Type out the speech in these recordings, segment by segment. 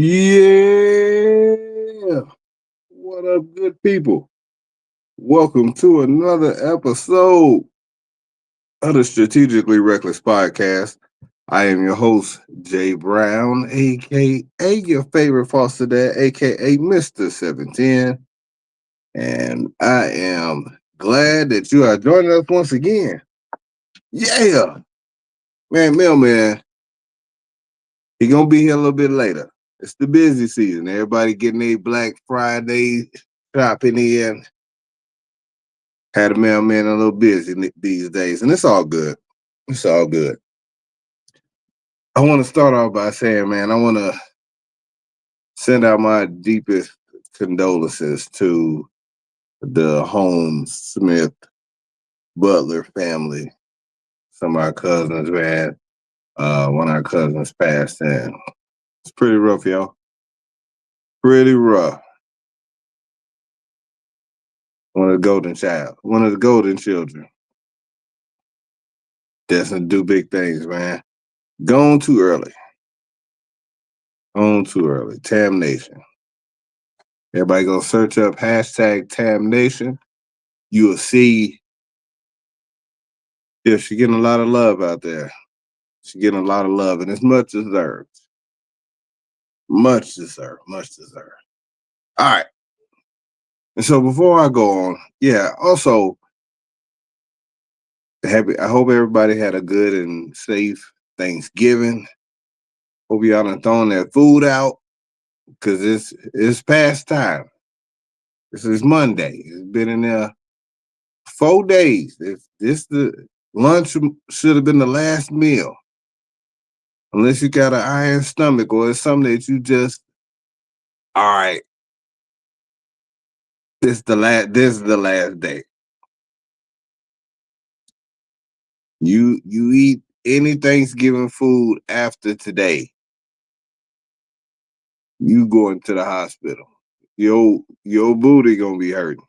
Yeah. What up, good people? Welcome to another episode of the Strategically Reckless Podcast. I am your host, Jay Brown, aka your favorite foster dad, aka Mr. 710. And I am glad that you are joining us once again. Yeah. Man, Mailman, he gonna be here a little bit later. It's the busy season. Everybody getting their Black Friday shopping in. Had a mailman a little busy these days, and it's all good. It's all good. I want to start off by saying, man, I want to send out my deepest condolences to the Holmes, Smith, Butler family. Some of our cousins, man. One of our cousins passed, and it's pretty rough, y'all. Pretty rough. One of the golden children. Doesn't do big things, man. Gone too early. Gone too early. Damnation. Everybody go search up hashtag Damnation. You will see if she's getting a lot of love out there. She's getting a lot of love, and it's much deserved. Much deserved. Much deserved. All right. And so before I go on, also I hope everybody had a good and safe Thanksgiving. Hope y'all done thrown that food out because it's past time. This is Monday. It's been in there 4 days. If this the lunch should have been the last meal. Unless you got an iron stomach or it's something that you just, all right, this is the last day. You eat any Thanksgiving food after today, you going to the hospital. Your booty gonna be hurting.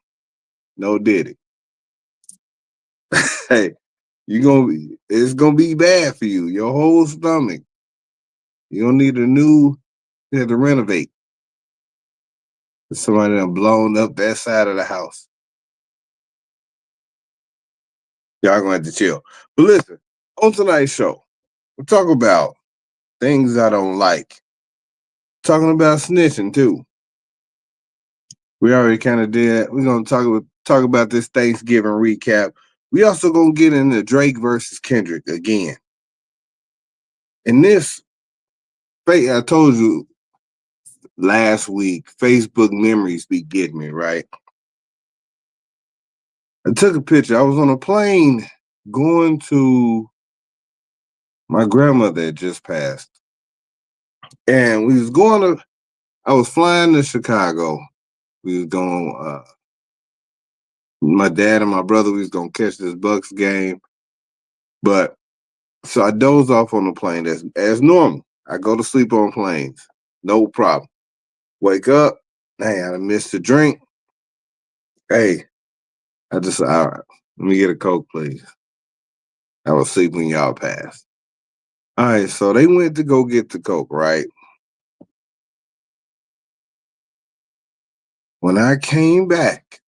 No diddy. Hey, it's gonna be bad for you. Your whole stomach. You don't need you have to renovate. Somebody done blown up that side of the house. Y'all gonna have to chill. But listen, on tonight's show, we're talking about things I don't like. Talking about snitching too. We already kind of did. We're gonna talk about this Thanksgiving recap. We also gonna get into Drake versus Kendrick again. And this, I told you last week, Facebook memories be getting me, right? I took a picture. I was on a plane going to my grandmother had just passed. And I was flying to Chicago. We was going, my dad and my brother, we was going to catch this Bucks game. But, so I dozed off on the plane as normal. I go to sleep on planes. No problem. Wake up. Hey, I missed a drink. Hey, all right, let me get a Coke, please. I was asleep when y'all passed. All right, so they went to go get the Coke, right? When I came back,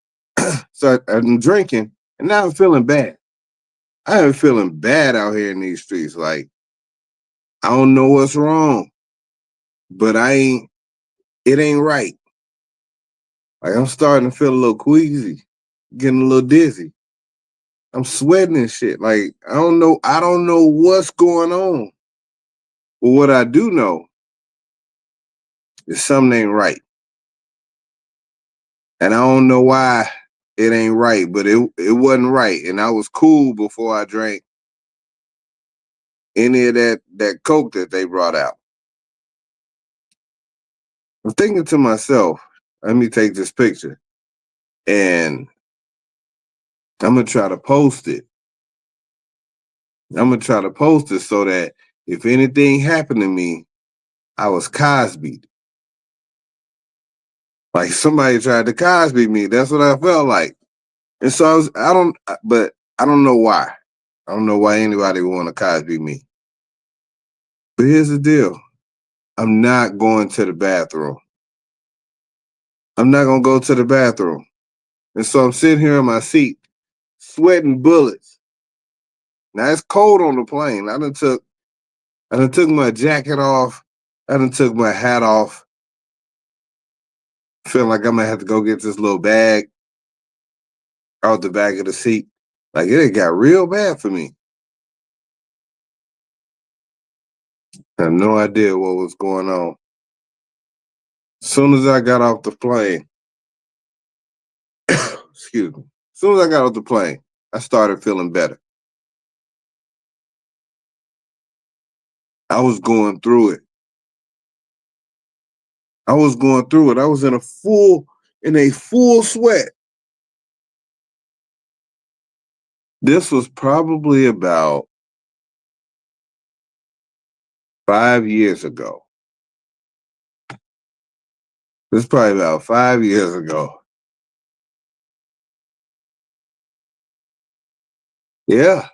so I'm drinking, and now I'm feeling bad. I am feeling bad out here in these streets. Like, I don't know what's wrong, but it ain't right. Like, I'm starting to feel a little queasy, getting a little dizzy. I'm sweating and shit. Like, I don't know what's going on. But what I do know is something ain't right. And I don't know why it ain't right, but it wasn't right. And I was cool before I drank any of that Coke that they brought out. I'm thinking to myself, let me take this picture and I'm going to try to post it. I'm going to try to post it so that if anything happened to me, I was Cosby'd. Like somebody tried to Cosby me. That's what I felt like. And so I don't know why. I don't know why anybody would want to Cosby me. But here's the deal. I'm not going to the bathroom. I'm not going to go to the bathroom. And so I'm sitting here in my seat, sweating bullets. Now it's cold on the plane. I done took my jacket off. I done took my hat off. Feeling like I'm gonna have to go get this little bag out the back of the seat. Like it got real bad for me. I have no idea what was going on. As soon as I got off the plane, excuse me. As soon as I got off the plane, I started feeling better. I was going through it. I was in a full sweat. This was probably about 5 years ago. This is probably about 5 years ago. Yeah.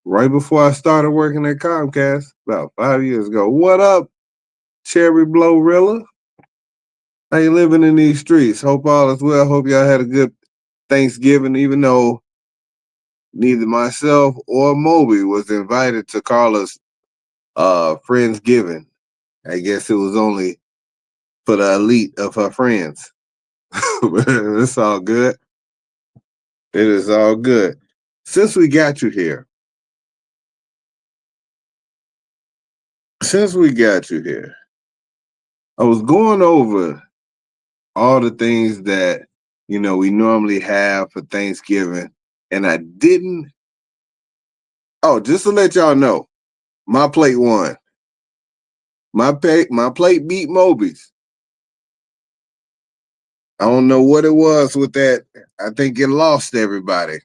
Right before I started working at Comcast, about 5 years ago. What up, Cherry Blowrilla? How you living in these streets? Hope all is well. Hope y'all had a good Thanksgiving, even though neither myself or Moby was invited to Carla's Friendsgiving. I guess it was only for the elite of her friends. It's all good. It is all good. Since we got you here, I was going over all the things that, we normally have for Thanksgiving. And I didn't. Oh, just to let y'all know, my plate won. My plate beat Moby's. I don't know what it was with that. I think it lost everybody.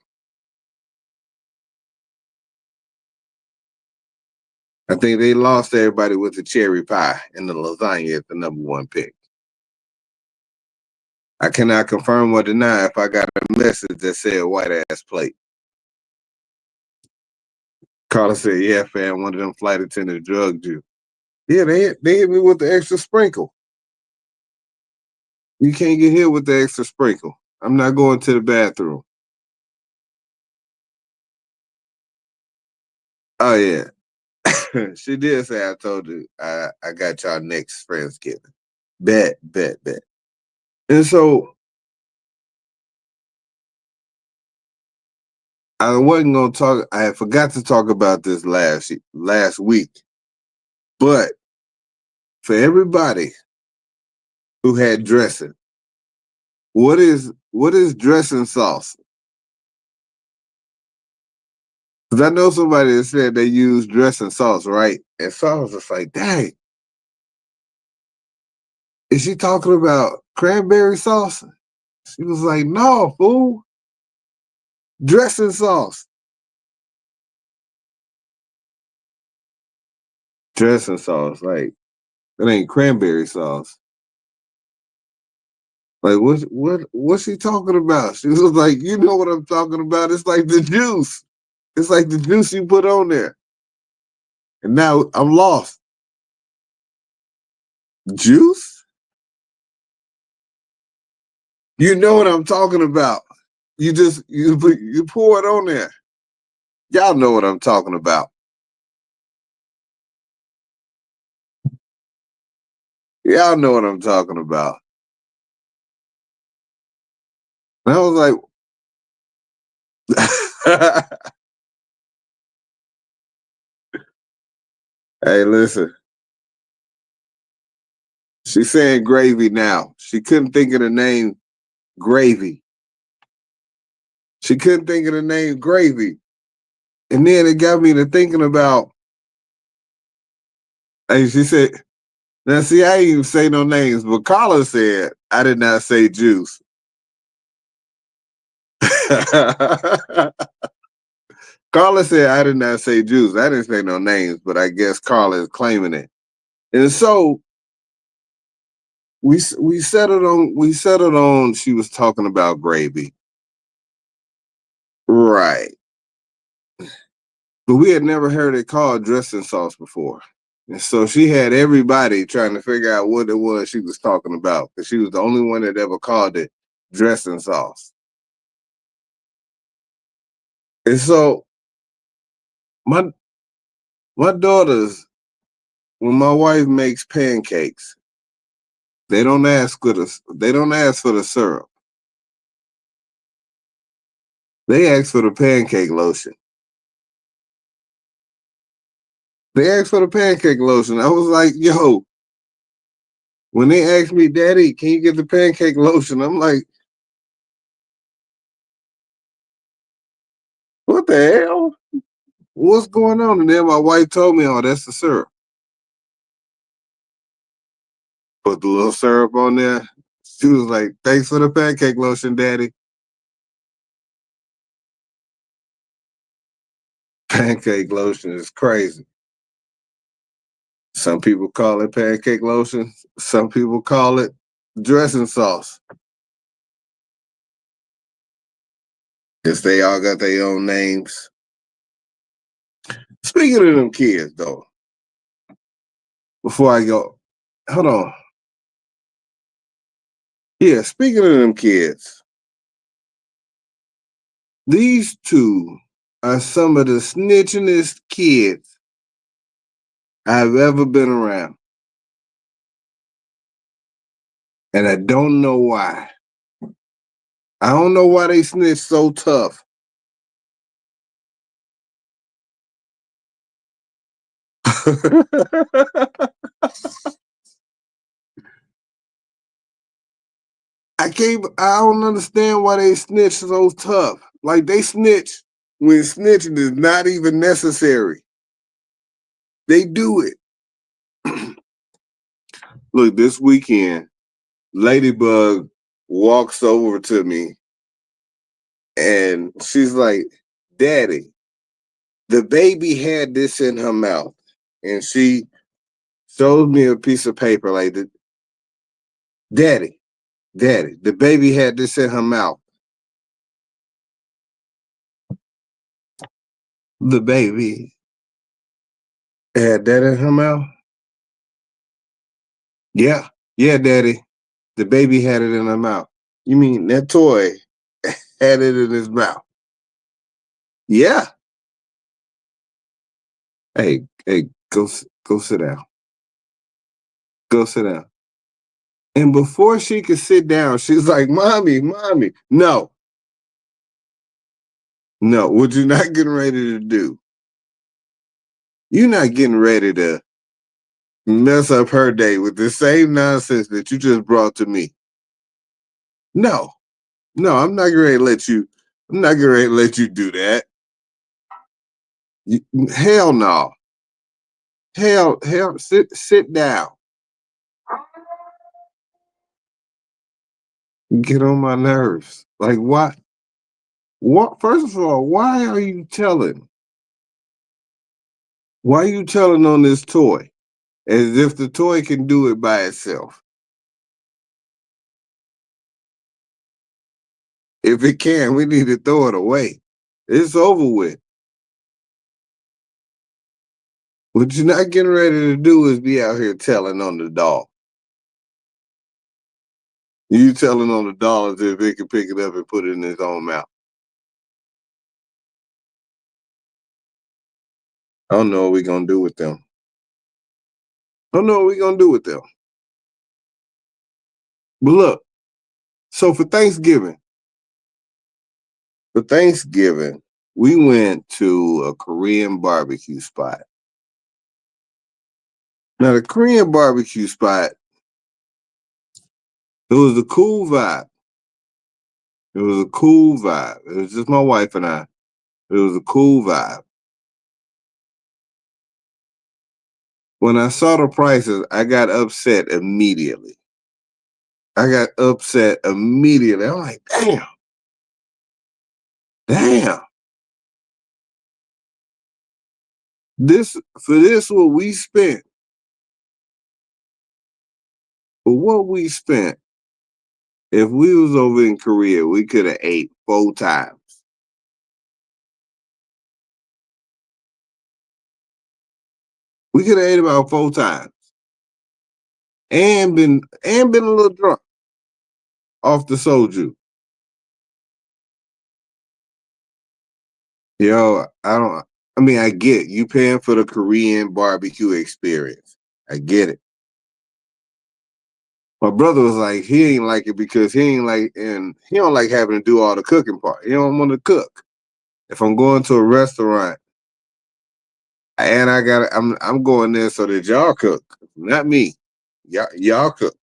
I think they lost everybody with the cherry pie and the lasagna at the number one pick. I cannot confirm or deny if I got a message that said white ass plate. Carter said, yeah, fam, one of them flight attendants drugged you. Yeah, they hit me with the extra sprinkle. You can't get hit with the extra sprinkle. I'm not going to the bathroom. Oh, yeah. She did say I told you I got y'all next Friendsgiving. Bet. And so I wasn't gonna talk. I forgot to talk about this last week. But for everybody who had dressing, what is dressing sauce? Because I know somebody that said they use dressing sauce, right? And so I was just like, dang, is she talking about cranberry sauce? She was like, no, fool. Dressing sauce. Dressing sauce. Like, it ain't cranberry sauce. Like, what's she talking about? She was like, you know what I'm talking about. It's like the juice. It's like the juice you put on there. And now I'm lost. Juice? You know what I'm talking about. You pour it on there. Y'all know what I'm talking about. Y'all know what I'm talking about. And I was like, hey, listen. She's saying gravy now. She couldn't think of the name gravy. She couldn't think of the name gravy. And then it got me to thinking about, and she said, now see, I didn't even say no names, but Carla said, I did not say juice. Carla said, I did not say juice. I didn't say no names, but I guess Carla is claiming it. And so we settled on she was talking about gravy. Right. But we had never heard it called dressing sauce before. And so she had everybody trying to figure out what it was she was talking about because she was the only one that ever called it dressing sauce. And so my my daughters, when my wife makes pancakes, they don't ask for the syrup. They ask for the pancake lotion. They asked for the pancake lotion. I was like, yo, when they asked me, Daddy, can you get the pancake lotion? I'm like, what the hell? What's going on? And then my wife told me, oh, that's the syrup. Put the little syrup on there. She was like, thanks for the pancake lotion, Daddy. Pancake lotion is crazy. Some people call it pancake lotion. Some people call it dressing sauce. Because they all got their own names. Speaking of them kids, though, before I go, hold on. Yeah, speaking of them kids, these two are some of the snitchingest kids I've ever been around. And I don't know why. I don't know why they snitch so tough. I don't understand why they snitch so tough. Like they snitch when snitching is not even necessary. They do it. Look, this weekend, Ladybug walks over to me and she's like, Daddy, the baby had this in her mouth. And she shows me a piece of paper like, Daddy, the baby had this in her mouth. The baby had that in her mouth? Yeah, Daddy. The baby had it in her mouth. You mean that toy had it in his mouth? Yeah. Hey, go sit down. Go sit down. And before she could sit down, she's like, Mommy. No, what you're not getting ready to do. You're not getting ready to mess up her day with the same nonsense that you just brought to me. No, I'm not going to let you. I'm not going to let you do that. Hell no. Hell, sit down. Get on my nerves. Like why? What? First of all, why are you telling? Why are you telling on this toy? As if the toy can do it by itself. If it can, we need to throw it away. It's over with. What you're not getting ready to do is be out here telling on the doll. You telling on the doll as if it can pick it up and put it in its own mouth. I don't know what we're going to do with them. I don't know what we're going to do with them. But look, so for Thanksgiving, we went to a Korean barbecue spot. Now, the Korean barbecue spot, it was a cool vibe. It was a cool vibe. It was just my wife and I. It was a cool vibe. When I saw the prices, I got upset immediately. I'm like, damn. What we spent, for what we spent, if we was over in Korea, we could have ate 4 times. We could have ate about 4 times and been a little drunk off the soju. Yo, I mean, I get you paying for the Korean barbecue experience. I get it. My brother was like, he ain't like it because he don't like having to do all the cooking part. He don't want to cook. If I'm going to a restaurant and I'm going there so that y'all cook, not me. Y'all cook.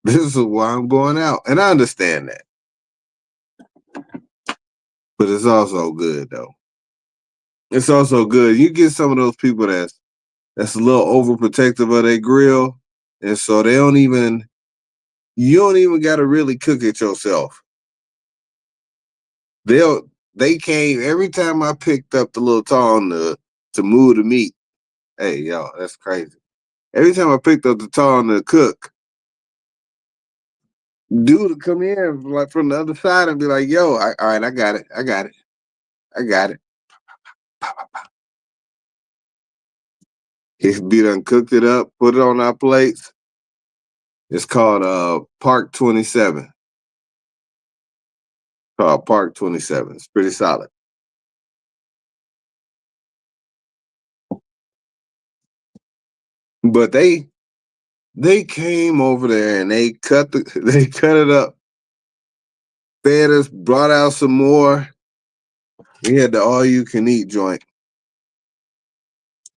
This is why I'm going out. And I understand that. But it's also good though. It's also good. You get some of those people that's a little overprotective of their grill. And so you don't even gotta really cook it yourself. They came every time I picked up the little tong to move the meat. Hey, yo, that's crazy. Every time I picked up the tong to cook, dude would come in like from the other side and be like, yo, all right, I got it. I got it. I got it. He'd be done cooked it up, put it on our plates. It's called Park 27. Called Park 27. It's pretty solid. But they came over there and they cut it up, fed us, brought out some more. We had the all you can eat joint.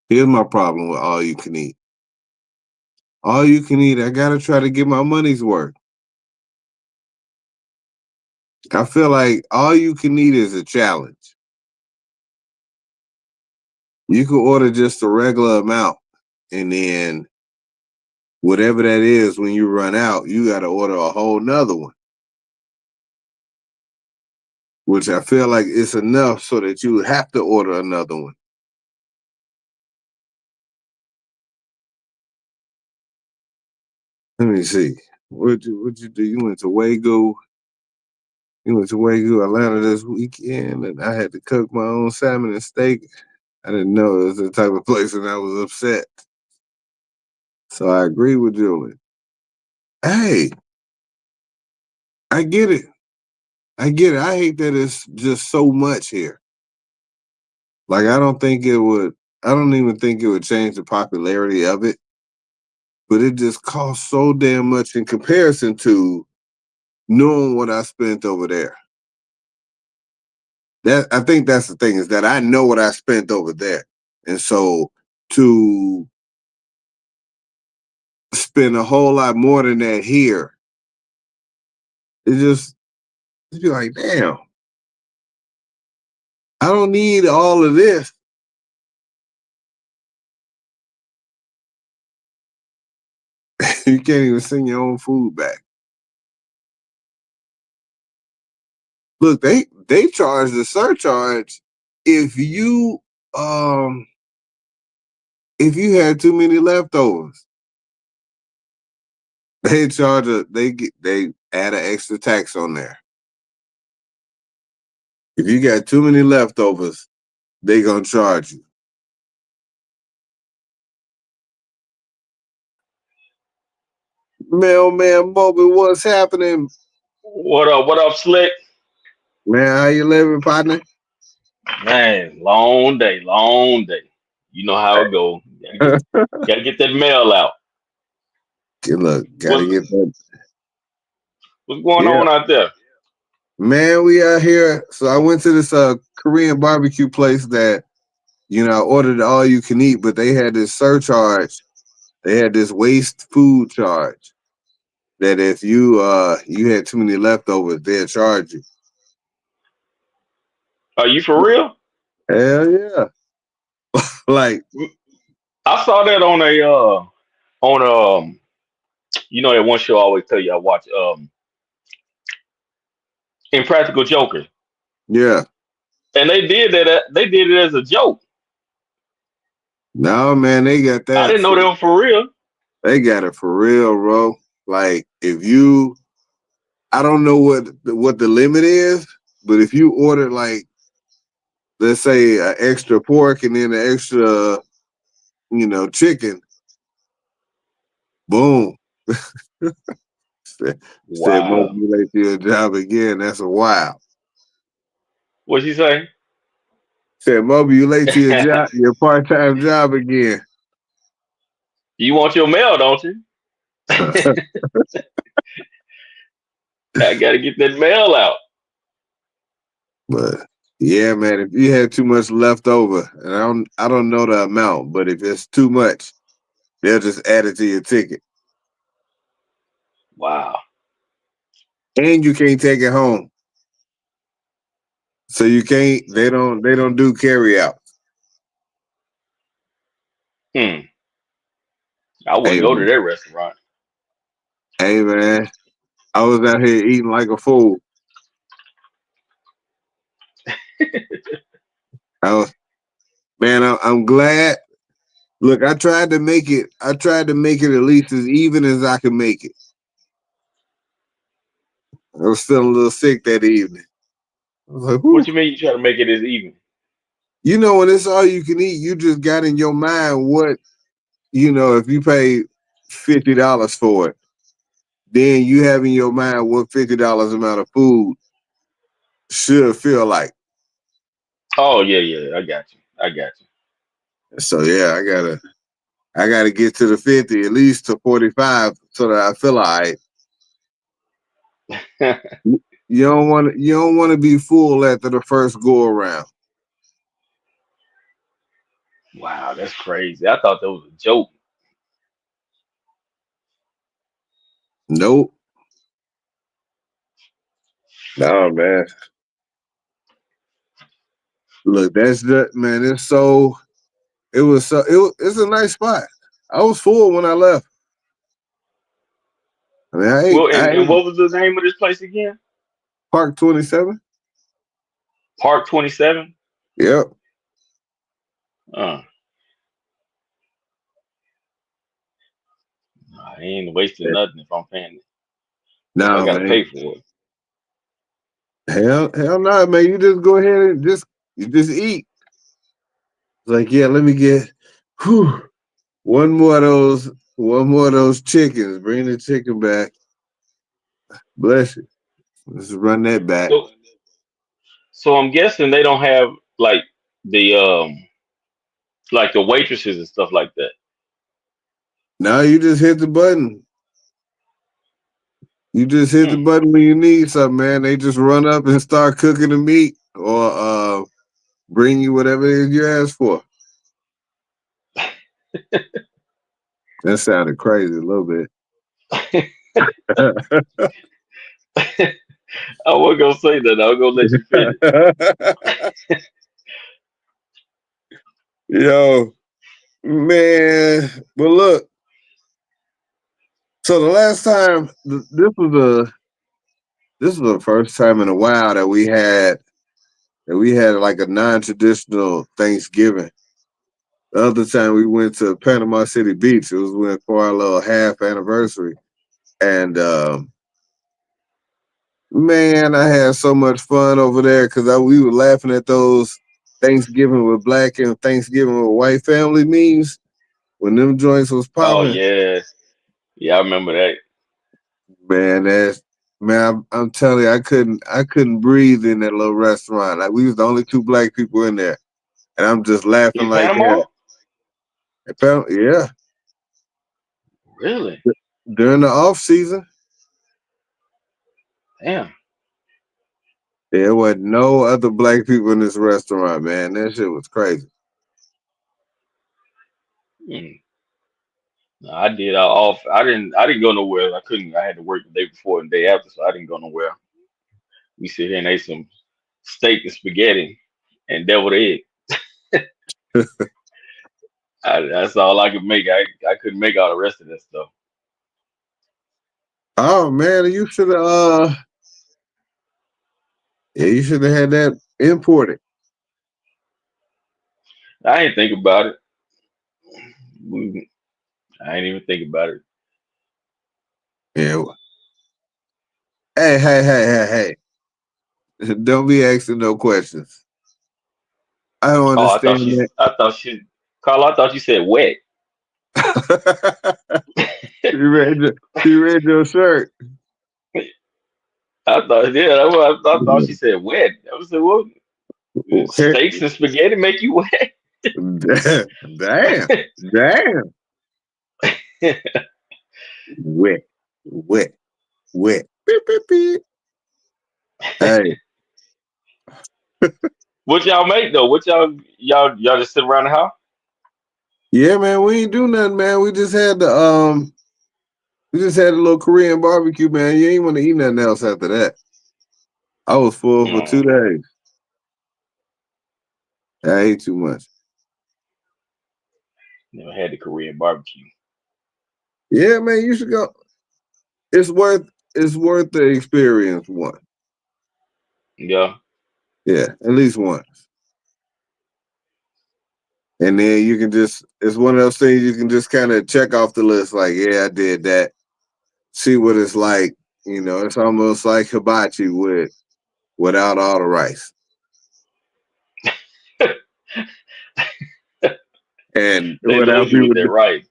Here's my problem with all you can eat. All you can eat, I gotta try to get my money's worth. I feel like all you can eat is a challenge. You can order just a regular amount, and then whatever that is, when you run out, you gotta order a whole nother one. Which I feel like it's enough so that you have to order another one. Let me see. What'd you do? You went to Wago. You went to Wago, Atlanta this weekend, and I had to cook my own salmon and steak. I didn't know it was the type of place, and I was upset. So I agree with Julie. Hey, I get it. I get it. I hate that it's just so much here. Like I don't think it would. I don't even think it would change the popularity of it. But it just costs so damn much in comparison to knowing what I spent over there. I think that's the thing is that I know what I spent over there, and so to spend a whole lot more than that here, it's be like, damn, I don't need all of this. You can't even send your own food back. Look, they charge the surcharge if um you had too many leftovers. They add an extra tax on there. If you got too many leftovers, they gonna charge you. Mailman Moby, what's happening? What up? What up, Slick? Man, how you living, partner? Man, long day, long day. You know how it go. Gotta get that mail out. Look, gotta What's get that. what's going Yeah. on out there? Man, we out here. So I went to this Korean barbecue place that, I ordered all you can eat, but they had this surcharge. They had this waste food charge that if you had too many leftovers, they'll charge you. Are you for real? Hell yeah. Like, I saw that on that one show I always tell you I watch Impractical Jokers. yeah. And they did it as a joke. No, man, they got I that didn't know for they were for real. they got it for real, bro. Like I don't know what the limit is, but if you order like let's say an extra pork and then an extra chicken. Boom. Said Wow. most you late to your job again. That's a wow. What'd she say? Said Moby, you late to your part-time job again. You want your mail, don't you? I gotta get that mail out. But yeah, man, if you had too much left over, and I don't know the amount, but if it's too much, they'll just add it to your ticket. Wow. And you can't take it home. So you can't they don't do carry out. Hmm. I wouldn't Hey go to man, that restaurant. hey man. I was out here eating like a fool. I was man, I'm glad. Look, I tried to make it at least as even as I could make it. I was feeling a little sick that evening. I was like, What whew. you mean you try to make it as even? When it's all you can eat, you just got in your mind what, if you pay $50 for it, then you have in your mind what $50 amount of food should feel like. Oh yeah, yeah. I got you. I got So yeah, I gotta get to the 50, at least to 45 so that I feel all right. you. You don't want to be full after the first go around. Wow, that's crazy. I thought that was a joke. Nope. No, man. Look, that's the man. It's a nice spot. I was full when I left. I mean, Well, I and ate what was the name of this place again? Park 27. Park 27. Yep. Uh, I ain't wasting nothing if I'm paying it. If I No, gotta pay man. for it. Hell no, man. You just go ahead and you just eat. It's like, yeah, let me get whew, one more of those chickens. Bring the chicken back. Bless you. Let's run that back. So, so I'm guessing they don't have like the like the waitresses and stuff like that. Now you just hit the button. You just hit the Hmm. button when you need something, man. They just run up and start cooking the meat or bring you whatever it is you ask for. That sounded crazy a little bit. I wasn't gonna say that. I was gonna let you finish. Yo, man. But look, so the last time this was the first time in a while that we had like a non-traditional Thanksgiving. The other time we went to Panama City Beach. It was for our little half anniversary. And man, I had so much fun over there because we were laughing at those Thanksgiving with black and Thanksgiving with white family memes when them joints was Oh popping. yeah, yeah, I remember that. Man, I'm telling you, I couldn't breathe in that little restaurant. Like we was the only two black people in there, and I'm just laughing In like hell. Panama? Yeah, Really? during the off season, Damn. there wasn't no other black people in this restaurant. Man, that shit was crazy. Hmm. No, I did. I off. I didn't. I didn't go nowhere. I couldn't. I had to work the day before and the day after, so I didn't go nowhere. We sit here and ate some steak and spaghetti and deviled egg. That's all I could make. I couldn't make all the rest of that stuff. Oh man, you should have had that imported. I ain't think about it. I ain't even think about it. Yeah. Hey. Don't be asking no questions. I don't Oh, I thought understand she's. that. I thought she. Carl, I thought you said wet. You read your shirt. I thought, yeah, I thought she said wet. I was like, what? Steaks and spaghetti make you wet? Damn, damn. Wet, wet, wet. Beep, beep, beep. Hey, What y'all make though? What y'all just sit around the house? yeah, man, we ain't do nothing, man. We just had a little Korean barbecue, man. You ain't want to eat nothing else after that. I was full for No, 2 days. I ate too much. never had the Korean barbecue. Yeah, man, you should go. It's worth the experience one. Yeah. Yeah, at least once. And then you can just it's one of those things you can just kind of check off the list, like, yeah, I did that. See what it's like. It's almost like hibachi without all the rice. And They without lose you with people that rice.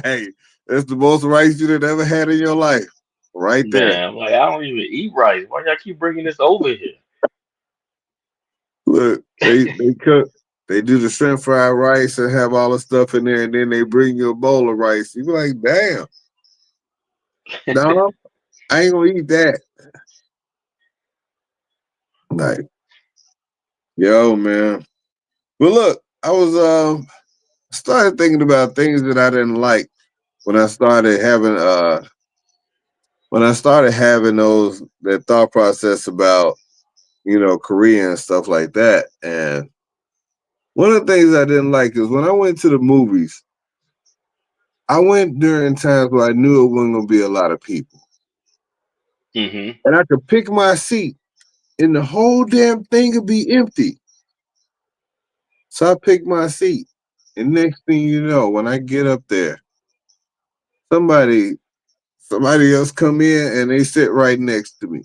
hey, that's the most rice you'd have ever had in your life. Right there. Man, I'm like, I don't even eat rice. Why y'all keep bringing this over here? Look, they cook, they do the shrimp fried rice and have all the stuff in there, and then they bring you a bowl of rice. You be like, damn, no, I ain't gonna eat that. Like, yo, man. But look, I was started thinking about things that I didn't like when I started having those that thought process about, Korea and stuff like that. And one of the things I didn't like is when I went to the movies, I went during times where I knew it wasn't gonna be a lot of people. Hmm. And I could pick my seat and the whole damn thing would be empty. So I picked my seat. And next thing you know, when I get up there, somebody somebody else come in and they sit right next to me.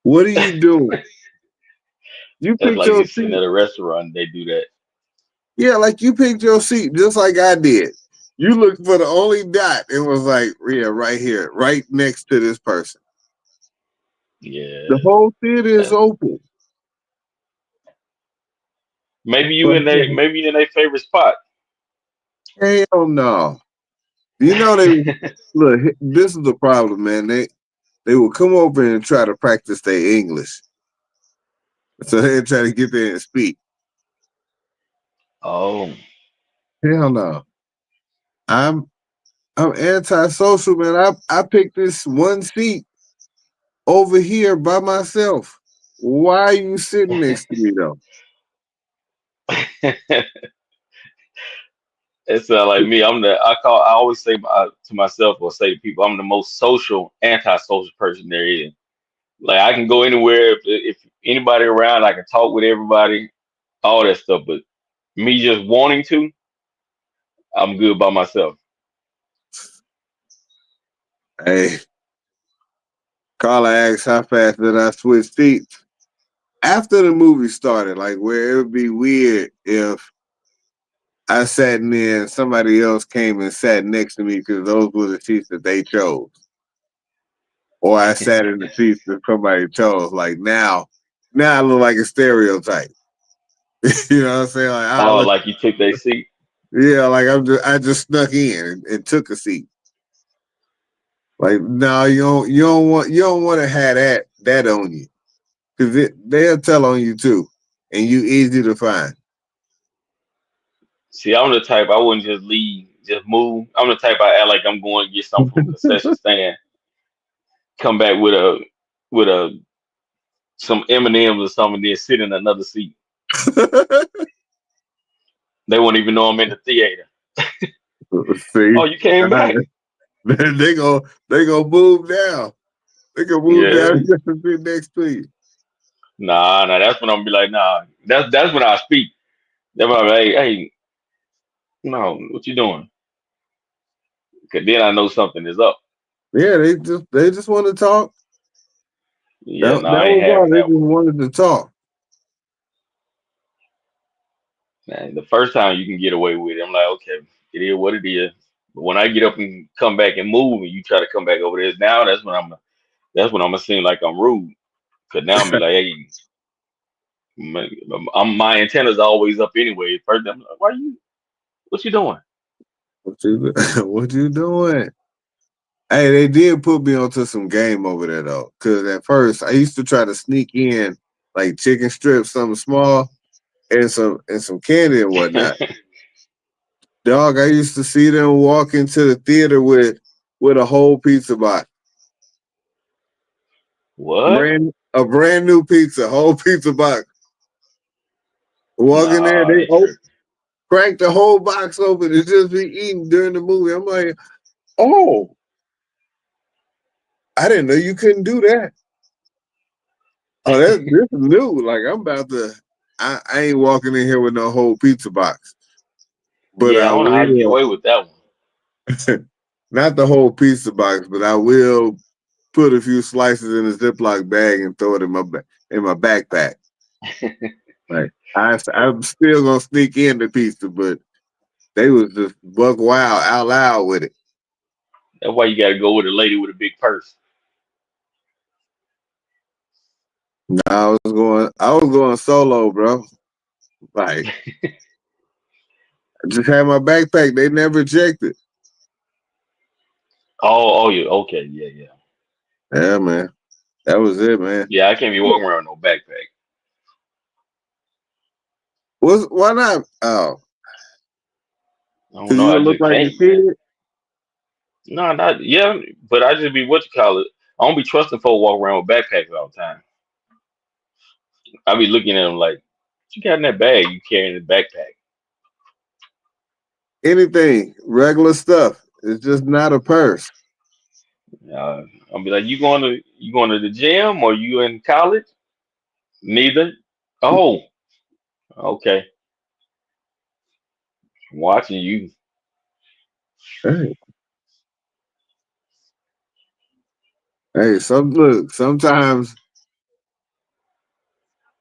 What are you doing? You That's picked like your you sitting seat. at a restaurant. They do that. Yeah, like you picked your seat just like I did. You looked for the only dot and was like, yeah, right here, right next to this person. The Yeah. whole theater is That's, open. But maybe you in their favorite spot. hell no. You know they look. This is the problem, man. They will come over and try to practice their English, so they try to get there and speak. Oh. Hell no. I'm I'm antisocial, man. I picked this one seat over here by myself. Why are you sitting next to me though? It's like me. I always say to myself or say to people, I'm the most social, antisocial person there is. Like I can go anywhere if anybody around, I can talk with everybody, all that stuff. But me just wanting to, I'm good by myself. Hey, Carla asked how fast did I switch seats after the movie started. Like where it would be weird if I sat in there and somebody else came and sat next to me because those were the seats that they chose. Or I sat in the seats that somebody chose. Like now I look like a stereotype. You know what I'm saying? Like I Oh, look, like you took their seat. yeah, like I just snuck in and took a seat. Like no, you don't want to have that on you because they'll tell on you too, and you easy to find. See, I'm the type I wouldn't just leave, just move. I'm the type I act like I'm going to get something from a concession stand, come back with a some M&Ms or something, then sit in another seat. They won't even know I'm in the theater. See, Oh, you came back? they go move down. They can move Yeah. down just to sit next to you. Nah. That's when I'm gonna be like, nah. That's when I speak. That's when I'm like, hey, no, what you doing? Cause then I know something is up. Yeah, they just want to talk. Yeah, That no, I ain't was all. having They that just one. wanted to talk. Man, the first time you can get away with it, I'm like, okay, it is what it is. But when I get up and come back and move, and you try to come back over there, now that's when I'm gonna seem like I'm rude. Cause now I'm be like, hey, my antenna's always up anyway. First, I'm like, what you doing? What you doing? Hey, they did put me onto some game over there though. Cause at first I used to try to sneak in like chicken strips, something small, and some candy and whatnot. Dog, I used to see them walk into the theater with a whole pizza box. What? A brand new pizza, whole pizza box. Walk in there, Nah, they they tripping. crack the whole box open and just be eating during the movie. I'm like, oh, I didn't know you couldn't do that. Oh, this is new. Like I'm about to. I ain't walking in here with no whole pizza box, but Yeah, I I don't know how to get will. away with that one. Not the whole pizza box, but I will put a few slices in a Ziploc bag and throw it in my backpack. Like I'm still gonna sneak in the pizza, but they was just buck wild out loud with it. That's why you got to go with a lady with a big purse. I was going solo, bro. Like I just had my backpack. They never checked it. Oh, yeah, okay, yeah, yeah, Yeah, man. That was it, man. yeah. I can't be walking around with no backpack. Why not? Oh, I don't because know. you I look just like can't, a man. kid. No, not yeah. But I just be what you call it. I don't be trusting folks walk around with backpacks all the time. I be looking at them like, what you got in that bag? You carrying the backpack? Anything, regular stuff. It's just not a purse. Uh, I'll be like, you going to the gym or you in college? Neither. Oh, okay. I'm watching you. Hey, hey, look. Sometimes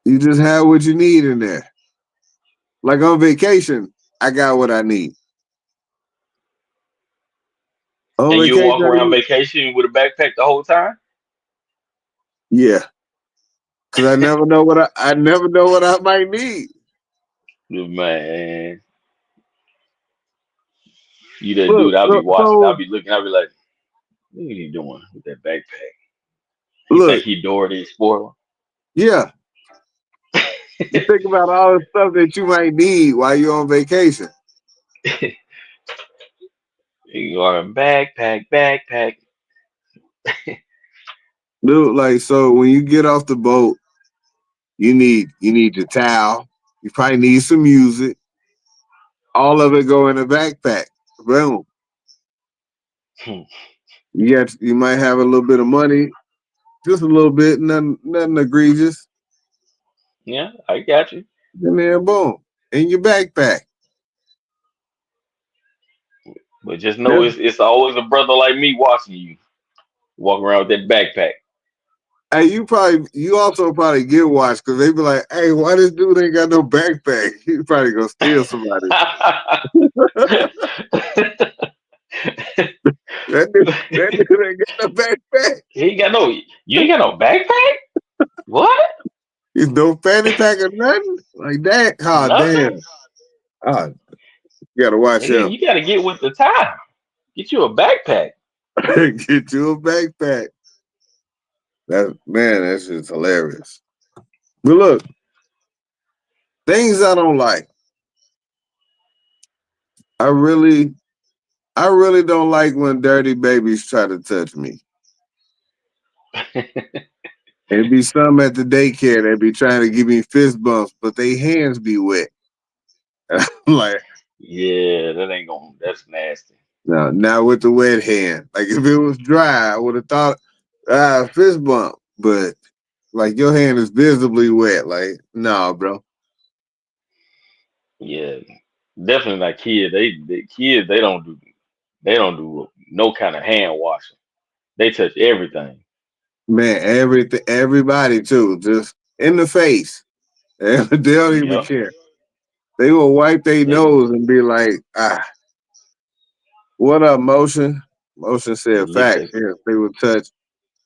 you just have what you need in there. Like on vacation, I got what I need. On And you vacation, walk around vacation with a backpack the whole time? yeah, because I never know what I might need. Man, you that Look, dude, I'll be so, watching. I'll so be looking. I'll be like, what are you doing with that backpack? He think look, he Dora the Explorer. yeah. You think about all the stuff that you might need while you're on vacation. You are backpack, backpack. Dude, like so when you get off the boat, you need your towel. You probably need some music. All of it go in a backpack. Boom. You might have a little bit of money, just a little bit, nothing egregious. Yeah, I got you. And then boom, in your backpack. But just know That's, it's always a brother like me watching you walk around with that backpack. hey, you also probably get watched because they be like, hey, why this dude ain't got no backpack? He probably gonna steal somebody. That dude ain't got no backpack. He ain't got no. You ain't got no backpack. What? He's no fanny pack or nothing like that. Oh Nothing. damn! Oh, you gotta watch Nigga, him. you got to get with the time. Get you a backpack. Get you a backpack. That's just hilarious. But look, things I don't like. I really, I really don't like when dirty babies try to touch me. It be some at the daycare that be trying to give me fist bumps, but they hands be wet. I'm like, Yeah, that ain't going. That's nasty. no, not with the wet hand. Like if it was dry, I would have thought fist bump. But like your hand is visibly wet. Like, nah, bro. Yeah, definitely not kids. Kids they don't do no kind of hand washing. They touch everything. Man, everybody too, just in the face. They don't even Yep. care. They will wipe their They nose and be like, what up, motion? Motion said lick facts. they Yes, they will touch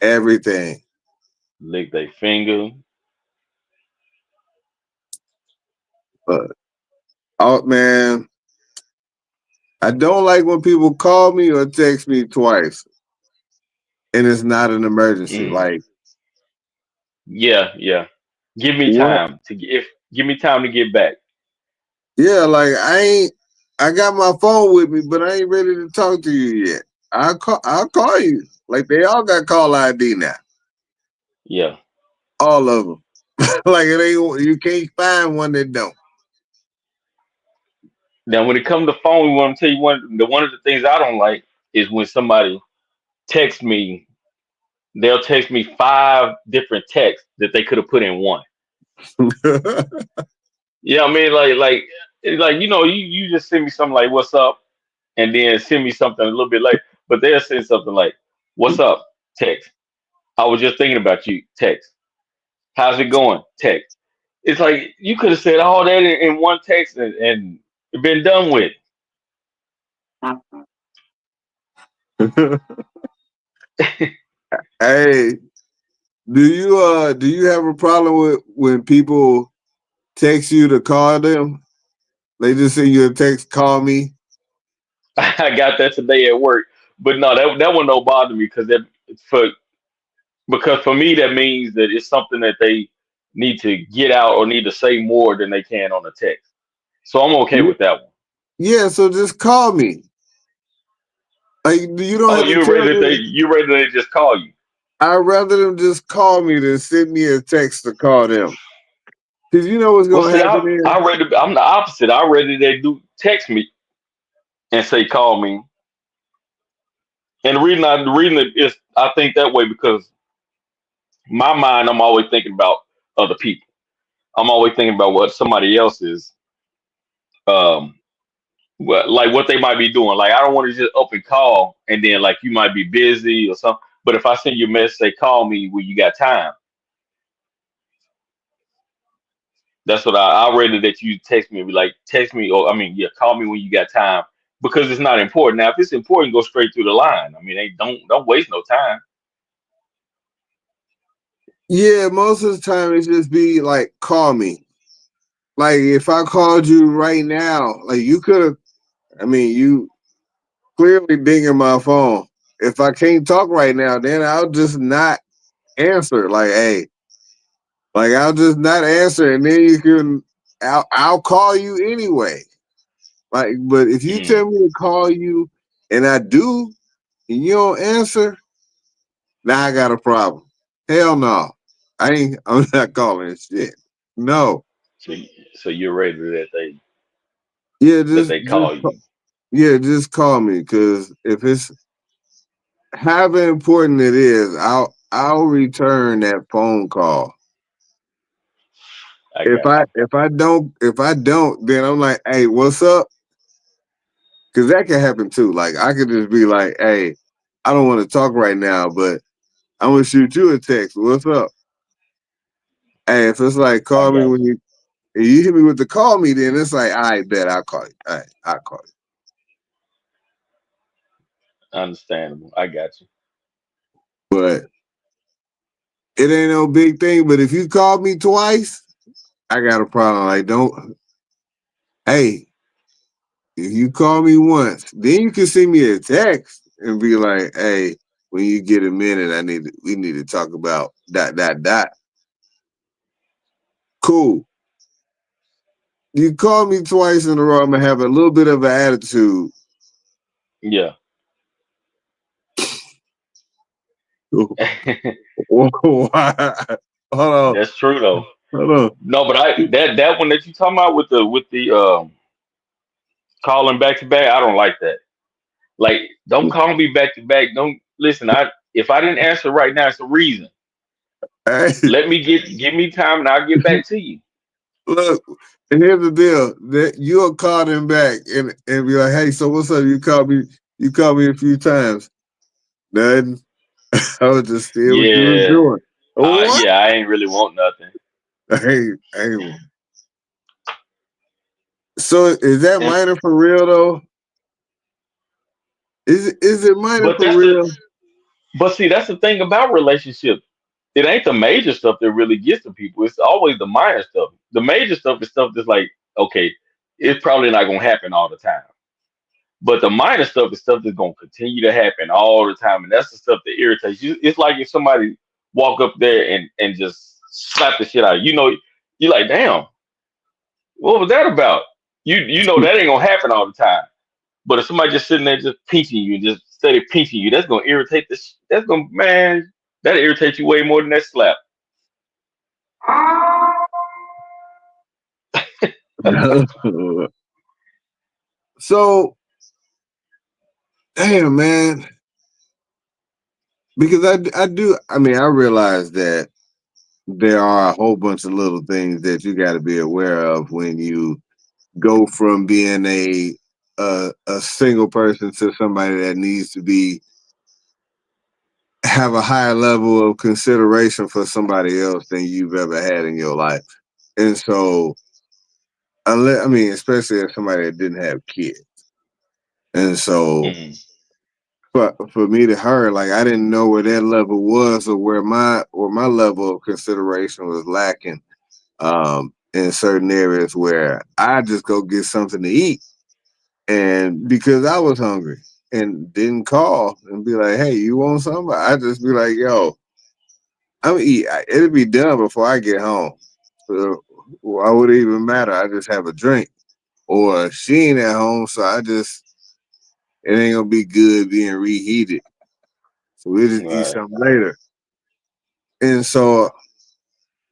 everything. lick their finger. But oh man, I don't like when people call me or text me twice and it's not an emergency. Mm. Like Yeah, yeah. Give me what? time to get. If give me time to get back. Yeah, like I got my phone with me, but I ain't ready to talk to you yet. I'll call you. Like they all got call ID now. Yeah. All of them. Like it ain't you can't find one that don't. Now, when it comes to phone, we want to tell you one of the things I don't like is when somebody texts me. They'll text me five different texts that they could have put in one. Yeah, I mean, like you just send me something like "What's up," and then send me something a little bit late, but they'll send something like "What's up?" text. I was just thinking about you. Text. How's it going? Text. It's like you could have said all that in one text and been done with. Hey, do you have a problem with when people text you to call them? They just send you a text, call me. I got that today at work, but no, that one don't bother me for because for me that means that it's something that they need to get out or need to say more than they can on a text. So I'm okay with that one. Yeah, so just call me. Like you don't Oh, have to tell me. you ready they just call you? I'd rather them just call me than send me a text to call them. Cause you know what's Well, gonna see, happen is, I'm the opposite. I ready they do text me and say call me. And the reason it is I think that way because my mind I'm always thinking about other people. I'm always thinking about what somebody else is um what they might be doing. Like I don't want to just up and call and then like you might be busy or something. But if I send you a message, say call me when you got time. That's what I read that you text me and be like text me or I mean yeah, call me when you got time because it's not important. Now if it's important, go straight through the line. I mean they don't waste no time. yeah, most of the time it's just be like, call me. Like if I called you right now, like you could have. I mean, you clearly dinging my phone. If I can't talk right now, then I'll just not answer. Like, hey, like I'll just not answer, and then you can. I'll call you anyway. Like, but if you Mm. tell me to call you, and I do, and you don't answer, now I got a problem. Hell no, I ain't. I'm not calling shit. No. So so you're ready Yeah, that they call you. yeah, just call me because if it's however important it is, I'll return that phone call. I got you. If I don't, then I'm like, hey, what's up? Because that can happen too. Like I could just be like, hey, I don't want to talk right now, but I'm gonna shoot you a text. What's up? Hey, if it's like I call me got when you hit me with the call me, then it's like, I bet I'll call you. All right, I'll call you. you. Understandable. I got you. But it ain't no big thing. But if you call me twice, I got a problem. Like don't. Hey, if you call me once, then you can send me a text and be like, "Hey, when you get a minute, we need to talk about dot dot dot." Cool. You call me twice in a row, I'm gonna have a little bit of an attitude. Yeah. Why? Hold on, That's true though. hold on. No, but I that one that you talking about with the calling back to back, I don't like that. Like, don't call me back to back. Don't listen. I if I didn't answer right now, it's a reason. Hey, Let me give me time and I'll get back to you. look. And here's the deal: that you'll call them back and be like, "Hey, so what's up? You called me a few times. Nothing. I was just seeing what you was Yeah, doing. What? yeah, I ain't really want nothing. I ain't So is that And minor for real though? Is it minor but for that's the real? but see that's the thing about relationships. It ain't the major stuff that really gets to people. It's always the minor stuff. The major stuff is stuff that's like, okay, it's probably not gonna happen all the time. But the minor stuff is stuff that's gonna continue to happen all the time, and that's the stuff that irritates you. It's like if somebody walk up there and just slap the shit out of you. You know, you're like, damn, what was that about? You know that ain't gonna happen all the time. But if somebody just sitting there just pinching you and just steady pinching you, that's gonna irritate this. That's gonna man, that irritates you way more than that slap. So damn man, because I mean I realize that there are a whole bunch of little things that you got to be aware of when you go from being a single person to somebody that needs to be have a higher level of consideration for somebody else than you've ever had in your life. And so unless I mean, especially as somebody that didn't have kids. And so Mm, for me to her, like I didn't know where that level was or where my level of consideration was lacking in certain areas where I just go get something to eat. And because I was hungry and didn't call and be like, hey, you want something? I just be like, yo, I'm eat. It'll be done before I get home. So why would it even matter? I just have a drink. Or she ain't at home, so it ain't gonna be good being reheated. So we'll just eat right. something later. And so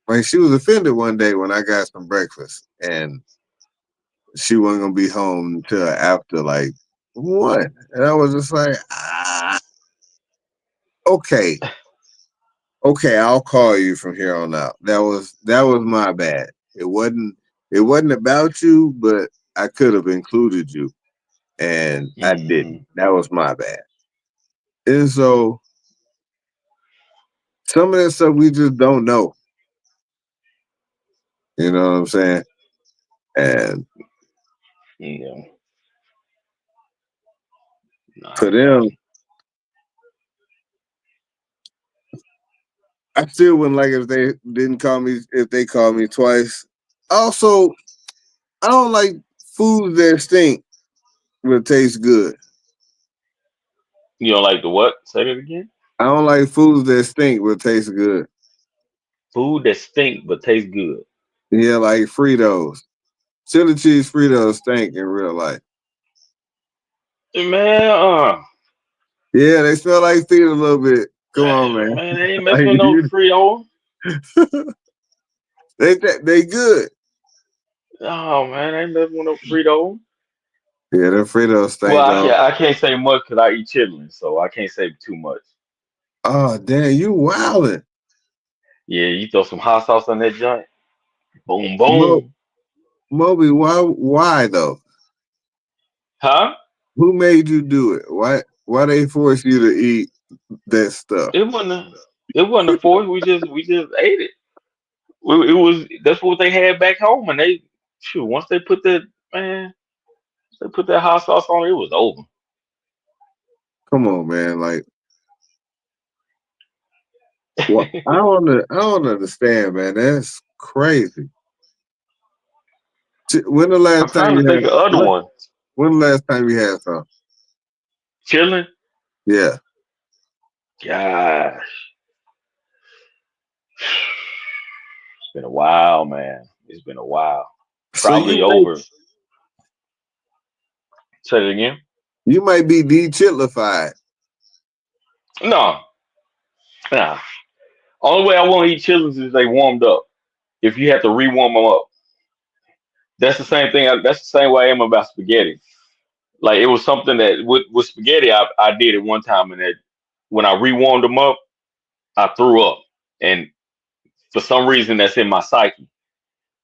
like she was offended one day when I got some breakfast and she wasn't gonna be home until after like what? And I was just like, okay, okay, I'll call you from here on out. That was my bad. It wasn't about you, but I could have included you and I didn't. Hmm. That was my bad. And so some of that stuff we just don't know. You know what I'm saying? And Yeah. for Nah, them, man. I still wouldn't like if they didn't call me if they called me twice. Also, I don't like foods that stink but taste good. You don't like the what? Say that again. I don't like foods that stink but taste good. Food that stink but tastes good. Yeah, like Fritos. Chili cheese Fritos stink in real life. Man, Yeah, they smell like feet a little bit. Come on, man. man, they ain't messing Like with no Frito. they good. Oh man, they ain't messing with no Frito. Yeah, the Fritos Well, stink off. I can't say much because I eat chitlins, so I can't say too much. Oh damn, you wildin'. Yeah, you throw some hot sauce on that joint. Boom, Mo boom. Moby, why though? Huh? Who made you do it? Why they force you to eat that stuff? It wasn't. It wasn't a force. We just ate it. It was that's what they had back home, and they shoot once they put that man, they put that hot sauce on it, it was over. Come on, man. Like, what? I don't understand, man. That's crazy. When the I'm last time trying you to think had? of other one. When the last time you had some? Chilling. Yeah. Gosh, it's been a while, man. It's been a while. So Probably over. Say it again. you might be de-chitlified. No, nah. Only way I want to eat chillings is they warmed up. If you have to re-warm them up, that's the same thing. That's the same way I am about spaghetti. Like it was something that with spaghetti, I did it one time, and that when I re-warmed them up, I threw up, and for some reason that's in my psyche.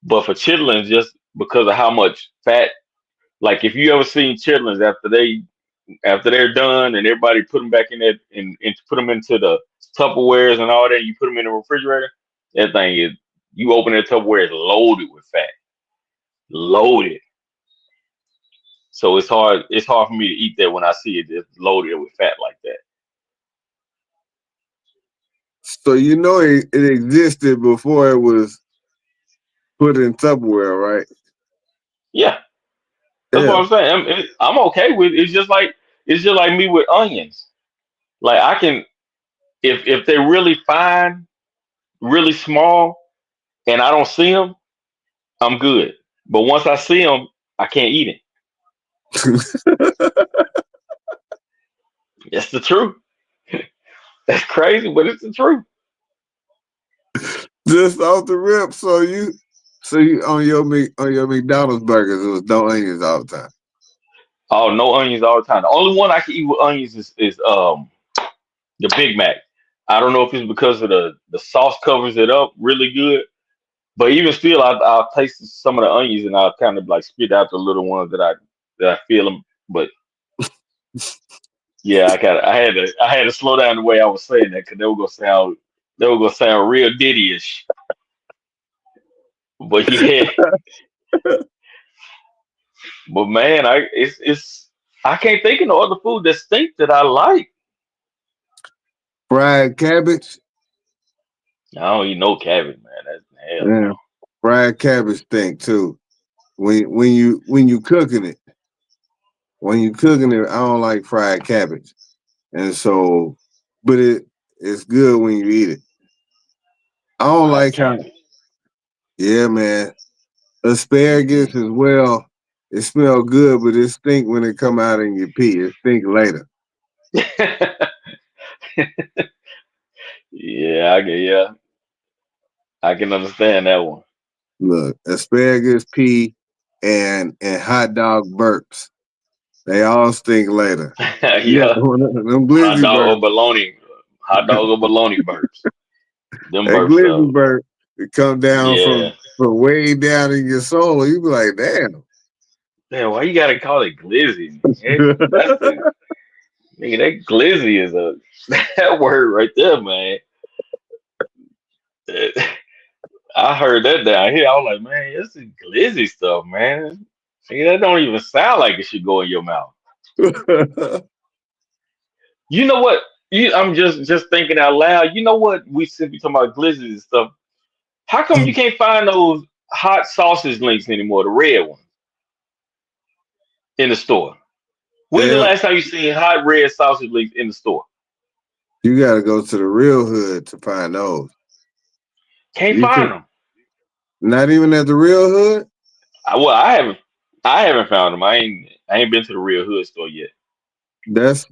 But for chitlins, just because of how much fat, like if you ever seen chitlins after they're done and everybody put them back in there and put them into the Tupperwares and all that, you put them in the refrigerator. That thing is, you open that Tupperware, it's loaded with fat, loaded. So it's hard for me to eat that when I see it just loaded with fat like that. So you know it existed before it was put in Tupperware, right? Yeah, that's what Yeah. I'm saying. I'm okay with it. It's just like me with onions. Like I can if they're really fine, really small, and I don't see them, I'm good. But once I see them, I can't eat it. It's the truth. That's crazy, but it's the truth. Just off the rip. So you on your McDonald's burgers, it was no onions all the time. Oh, no onions all the time. The only one I can eat with onions is the Big Mac. I don't know if it's because of the sauce covers it up really good, but even still, I'll taste some of the onions and I'll kind of like spit out the little ones that I feel them. But yeah, I had to slow down the way I was saying that because they were gonna sound real Diddy-ish. But yeah, but man, I can't think of no other food that stink that I like. Fried cabbage. I don't eat no cabbage, man. That's hell Yeah. no. Fried cabbage stink too. When you cooking it, I don't like fried cabbage. And so but it's good when you eat it. I don't Fried like how cabbage. yeah, man. Asparagus as well. It smell good, but it stink when it come out in your pee. It stink later. Yeah, I can understand that one. Look, asparagus, pea, and hot dog burps. They all stink later. Yeah, Yeah, them hot glizzy dog or burps. bologna, hot dog or bologna burps. Them That burps glizzy up. burp, it come down Yeah. from way down in your soul. You be like, damn. Man, why you gotta call it glizzy? Man? That's the nigga. That glizzy is a that word right there, man. I heard that down here. I was like, man, this is glizzy stuff, man. Nigga, that don't even sound like it should go in your mouth. You know what? I'm just thinking out loud. You know what? We simply talking about glizzy and stuff. How come you can't find those hot sausage links anymore, the red ones, in the store? When's the Yeah, last time you seen hot red sausage links in the store? you got to go to the real hood to find those. Can't You find can them. not even at the real hood. Well, I haven't found them. I ain't been to the real hood store yet. That's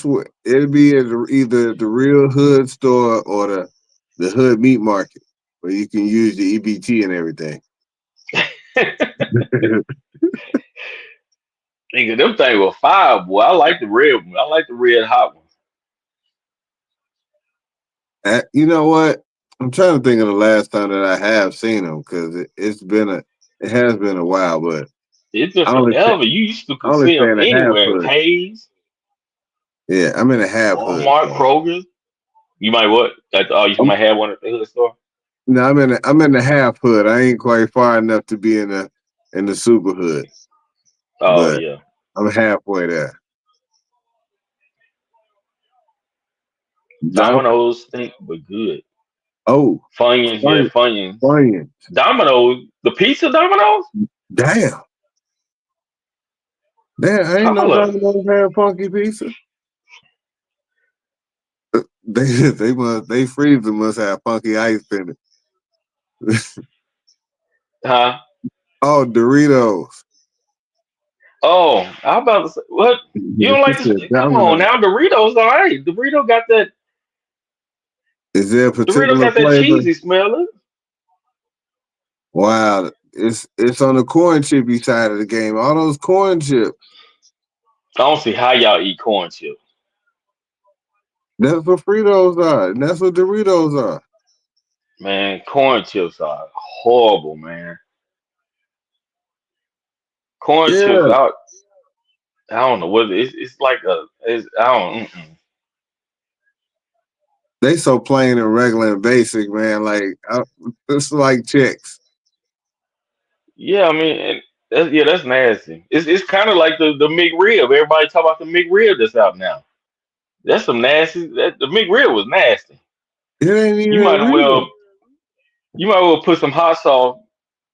what it'd be at either the real hood store or the hood meat market where you can use the EBT and everything. Nigga, them things were fire, boy. I like the red one. I like the red hot ones. You know what? I'm trying to think of the last time that I have seen them because it has been a while, but It's been I only sta- forever. You used to I only see stay them in a half anywhere. hood. Hayes, Yeah, I'm in a half hood. Walmart, So Kroger. You might what? You I'm, might have one at the hood store. no, I'm in the half hood. I ain't quite far enough to be in the super hood, Oh but yeah. I'm halfway there. Dom- Domino's stink but good. oh, Funyuns, yeah, Funyuns. Funyuns. Funyuns. Domino's, the pizza Domino's? Damn. Damn, I ain't know Holla. Domino's had funky pizza. They they freezer must have funky ice in it. Huh? Oh, Doritos. Oh, I'm about to say what? You don't She like this? said Come on Domino's. now, Doritos, all right. Is there a Dorito particular got that flavor? cheesy smell. Wow, it's on the corn chippy side of the game. All those corn chips. I don't see how y'all eat corn chips. That's what Fritos are, and that's what Doritos are. Man, corn chips are horrible, man. Corn chips, Yeah, I don't know what it's like I don't. Mm-mm. they so plain and regular and basic, man. Like it's like chicks. Yeah, I mean. That's nasty. It's kind of like the McRib. Everybody talk about the McRib that's out now. That's some nasty. The McRib was nasty. It ain't You even might as real. well you might as well put some hot sauce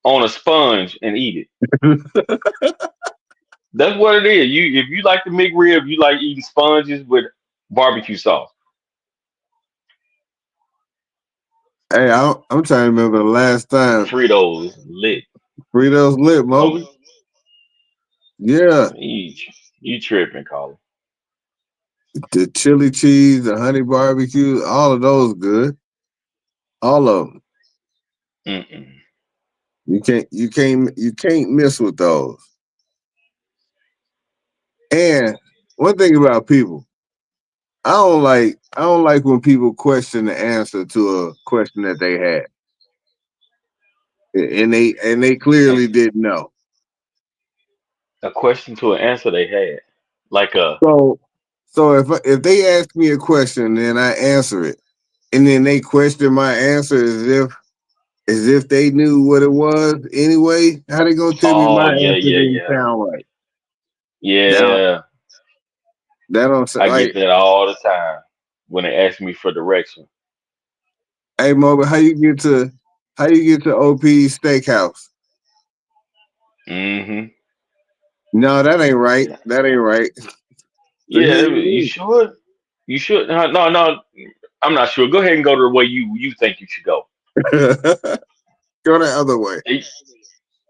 on a sponge and eat it. That's what it is. You if you like the McRib, you like eating sponges with barbecue sauce. Hey, I'm trying to remember the last time Fritos lit. Fritos lit, Oh, Moby. Yeah, you, you tripping, Colin. the chili cheese, the honey barbecue, all of those good. All of them. Mm-mm. You can't miss with those. And one thing about people, I don't like when people question the answer to a question that they had, and they A, clearly didn't know. a question to an answer they had. Like So if they ask me a question and I answer it, and then they question my answer as if they knew what it was anyway, how they gonna tell me oh my yeah, answer yeah, didn't yeah. sound right? That Yeah. that don't sound I get like. that all the time when they ask me for direction. Hey, Moba, how you get to OP's Steakhouse? Hmm. No, that ain't right. Yeah. That ain't right. So Yeah, here you you should. You should. No, no, no. I'm not sure. Go ahead and go to the way you think you should go. is. Go the other way. And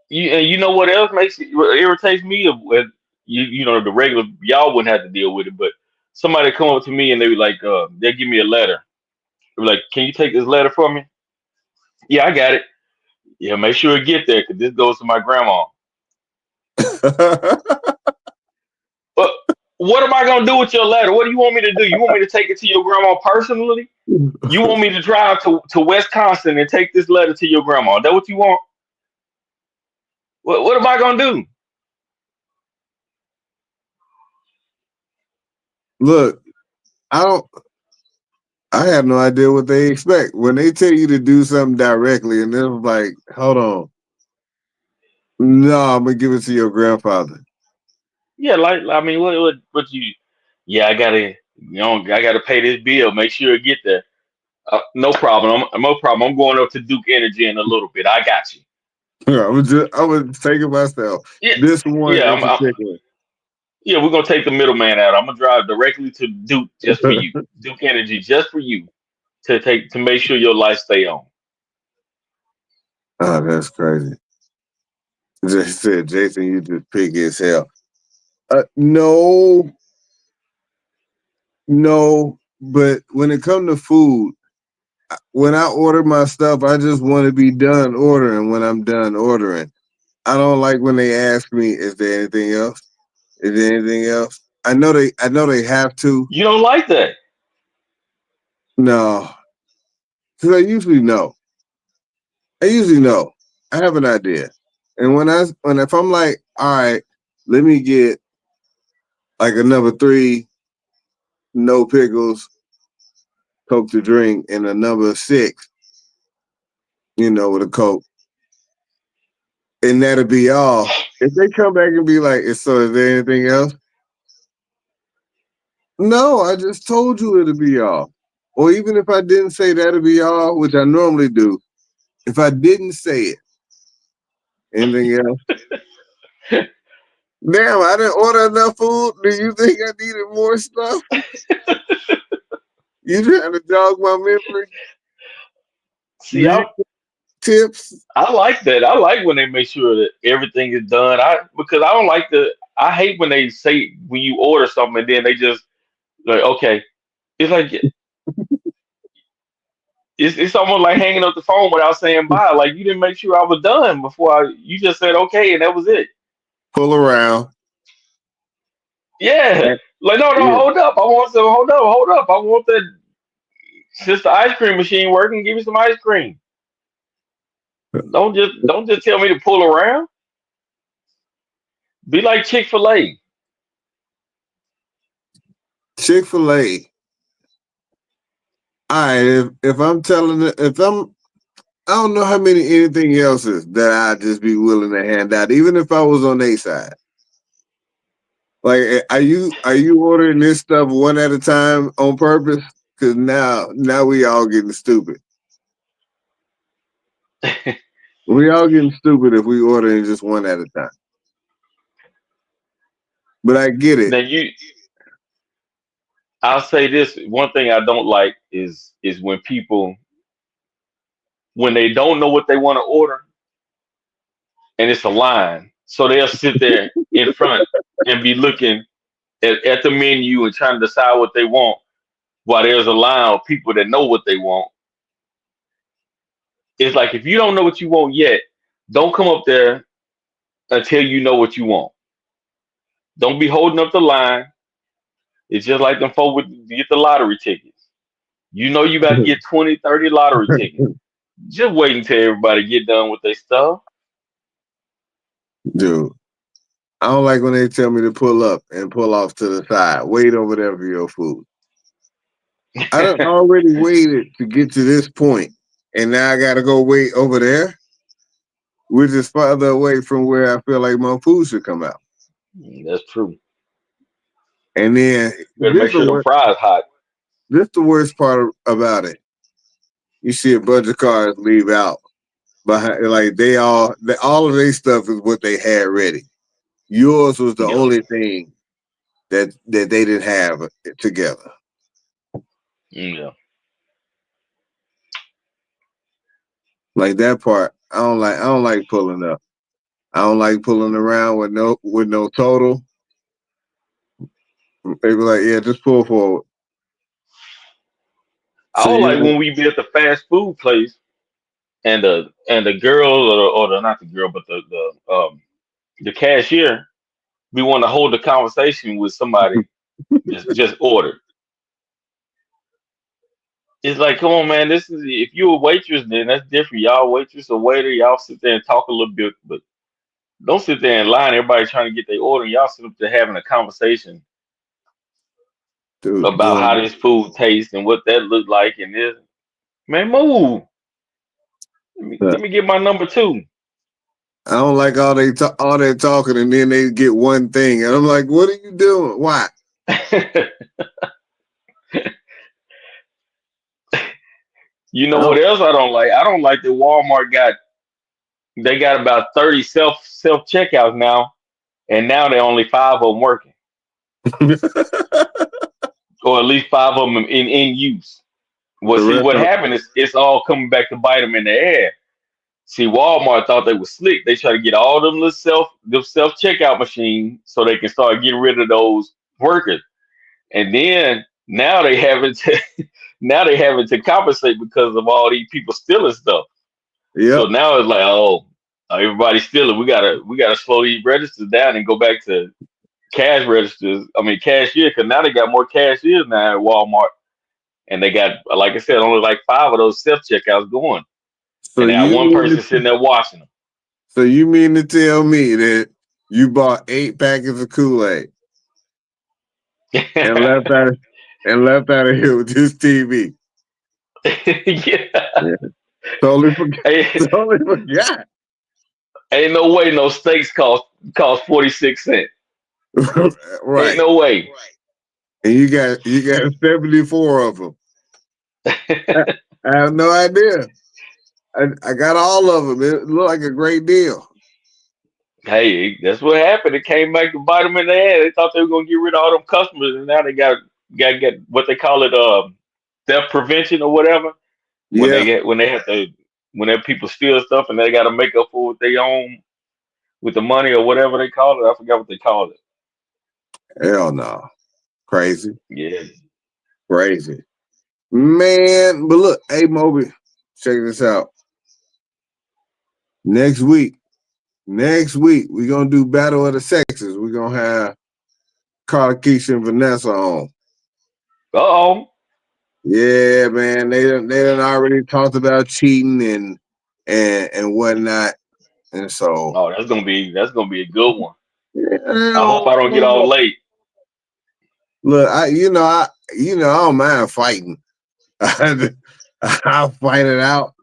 you know what else what irritates me? With you know the regular y'all wouldn't have to deal with it, but somebody come up to me and they be like, they give me a letter. They be like, can you take this letter for me? Yeah, I got it. Yeah, make sure it get there because this goes to my grandma. But what am I gonna do with your letter? What do you want me to do? You want me to take it to your grandma personally? You want me to drive to Wisconsin and take this letter to your grandma? Is that what you want? What am I gonna do? Look, I don't. I have no idea what they expect when they tell you to do something directly, and they're like, "Hold on, no, I'm gonna give it to your grandfather." Yeah, like I mean, what you? Yeah, I gotta pay this bill. Make sure it get there. No problem. No problem. I'm going up to Duke Energy in a little bit. I got you. I was taking myself. Yeah, This one yeah. in particular. Yeah, we're gonna take the middleman out. I'm gonna drive directly to Duke just for you. Duke Energy just for you to make sure your light stay on. Oh, that's crazy. Just said, Jason, you just pig as hell. No, no. But when it comes to food, when I order my stuff, I just want to be done ordering when I'm done ordering. I don't like when they ask me, "Is there anything else? Is there anything else?" I know they have to. You don't like that. No, because I usually know. I usually know. I have an idea, and when if I'm like, all right, let me get like a number three, no pickles, Coke to drink, and a number six, with a Coke, and that'll be all. If they come back and be like, "So is there anything else?" No, I just told you it'll be all. Or even if I didn't say that'll be all, which I normally do, if I didn't say it, anything else? Damn, I didn't order enough food. Do you think I needed more stuff? You trying to jog my memory? See, Do you tips? I like that. I like when they make sure that everything is done. Because I don't like the. I hate when they say when you order something and then they just like okay. It's like it's almost like hanging up the phone without saying bye. Like you didn't make sure I was done before you just said okay and that was it. Pull around. Yeah. And- Like no, yeah. hold up. I want some. Hold up. I want that. Since the ice cream machine working, give me some ice cream. Don't just tell me to pull around. Be like Chick-fil-A. Chick-fil-A. All right, if I'm telling it, if I'm I don't know how many anything else is that I'd just be willing to hand out, even if I was on their side. Like, are you ordering this stuff one at a time on purpose? Because now we all getting stupid. We all getting stupid if we ordering just one at a time. But I get it. Now I'll say this. One thing I don't like is when people when they don't know what they want to order and it's a line. So they'll sit there in front and be looking at the menu and trying to decide what they want while there's a line of people that know what they want. It's like if you don't know what you want yet, don't come up there until you know what you want. Don't be holding up the line. It's just like them folk with get the lottery tickets. You know you about to get 20, 30 lottery tickets. Just wait until everybody get done with their stuff. Dude, I don't like when they tell me to pull up and pull off to the side. Wait over there for your food. I done already waited to get to this point, and now I gotta go wait over there, which is farther away from where I feel like my food should come out. That's true. And then Better make sure them fries hot. this the worst part about it. You see a bunch of cars leave out behind, like all of their stuff is what they had ready. Yours was the Yeah. only thing that they didn't have together. Yeah. Like that part, I don't like. I don't like pulling up. I don't like pulling around with no total. They be like, yeah, just pull forward. I So don't you like know, when we be at the fast food place and the girl or not the girl but the cashier we want to hold a conversation with somebody just ordered. It's like, come on, man. This is if you a waitress, then that's different. Y'all waitress or waiter, y'all sit there and talk a little bit, but don't sit there and line. Everybody trying to get their order. Y'all sit up there having a conversation dude, about how doing. this food tastes and what that look like. And this, man, move. Let me get my number two. I don't like all that talking, and then they get one thing, and I'm like, what are you doing? Why? You I know what don't, else I don't like? I don't like that Walmart got about 30 self checkouts now, and now there only five of them working, or at least five of them in use. Well, the see rest what of happened is it's all coming back to bite them in the ass. See, Walmart thought they was slick. They try to get all them self checkout machines so they can start getting rid of those workers. And then now they having to now they having to compensate because of all these people stealing stuff. So yep. now it's like, oh, everybody's stealing. We gotta slow these registers down and go back to cash registers. I mean cashier, because now they got more cashiers now at Walmart, and they got, like I said, only like five of those self checkouts going, So and they got you one mean person to, sitting there watching so you mean to tell me that you bought 8 packets of Kool-Aid and them. left out of here with this TV? Yeah. Yeah. Totally forgot. Ain't, Totally forgot. ain't no way no steaks cost 46 cents. Ain't Right. no way. And you got 74 of them. I have no idea. I got all of them. It looked like a great deal. Hey, that's what happened. It came back to bite them in the head. They thought they were gonna get rid of all them customers, and now they got to get what they call it, theft prevention or whatever. When they Yeah. get when they have to when their people steal stuff and they got to make up for what they own with the money or whatever they call it. I forgot what they called it. Hell no. Crazy. Yeah. Crazy. Man, but look, hey Moby, check this out. Next week, we're gonna do Battle of the Sexes. We're gonna have Carla Keisha and Vanessa on. Uh oh. Yeah, man. They done already talked about cheating and whatnot. And so Oh, that's gonna be a good one. I hope I don't get yeah, off late. look, I don't mind fighting. I'll fight it out.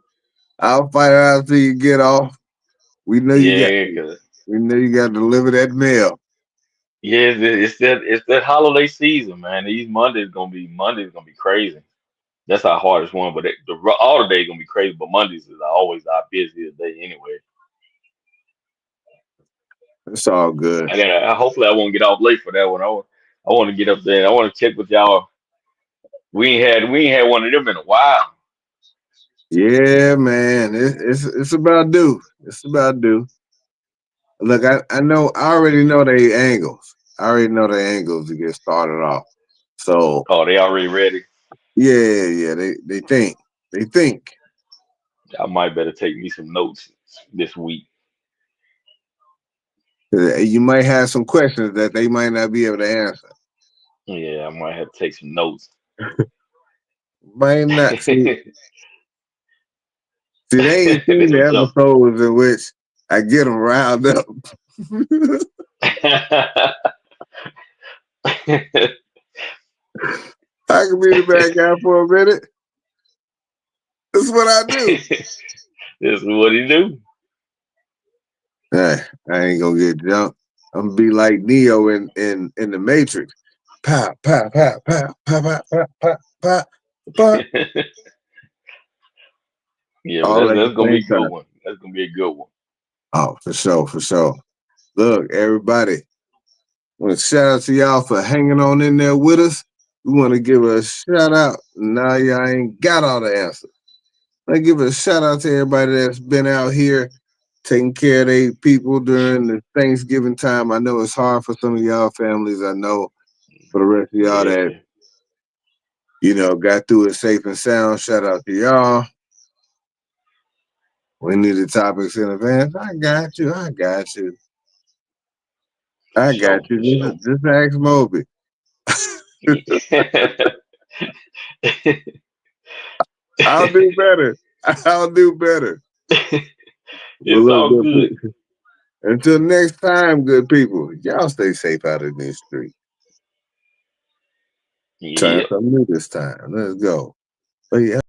I'll fight it out till you get off. We know you got. Yeah, 'cause We know you got to deliver that mail. yeah, it's that holiday season, man. Mondays gonna be crazy. That's our hardest one, but all the days gonna be crazy. But Mondays is always our busiest day anyway. It's all good. Hopefully I won't get off late for that one. I want to get up there. I want to check with y'all. We ain't had one of them in a while. Yeah, man. It's about due. It's about due. Look, I know. I already know they angles. I already know the angles to get started off. So Oh, they already ready. yeah. They think. I might better take me some notes this week. You might have some questions that they might not be able to answer. Yeah, I might have to take some notes. Might not see. They ain't seen This the was jump. episodes in which I get them riled up. I can be the bad guy for a minute. That's what I do. This is what he do. Hey, I ain't gonna get jumped. I'm gonna be like Neo in the Matrix. Pow, pow, pow, pow, pow, pow, pow, pow, pow, pow. Yeah, but All that's at the that's gonna be same a good time. one. That's gonna be a good one. Oh, for sure, for sure. Look, everybody, want to shout out to y'all for hanging on in there with us. We want to give a shout out. Now y'all ain't got all the answers. I give a shout out to everybody that's been out here taking care of their people during the Thanksgiving time. I know it's hard for some of y'all families. I know for the rest of y'all that, Yeah. got through it safe and sound. Shout out to y'all. We need the topics in advance. I got you. I got you. For I got sure, you. for sure. Just ask Moby. I'll do better. I'll do better. But It's look, all good. until next time, good people, y'all stay safe out in these streets. Trying Yeah. something new this time. Let's go. But yeah.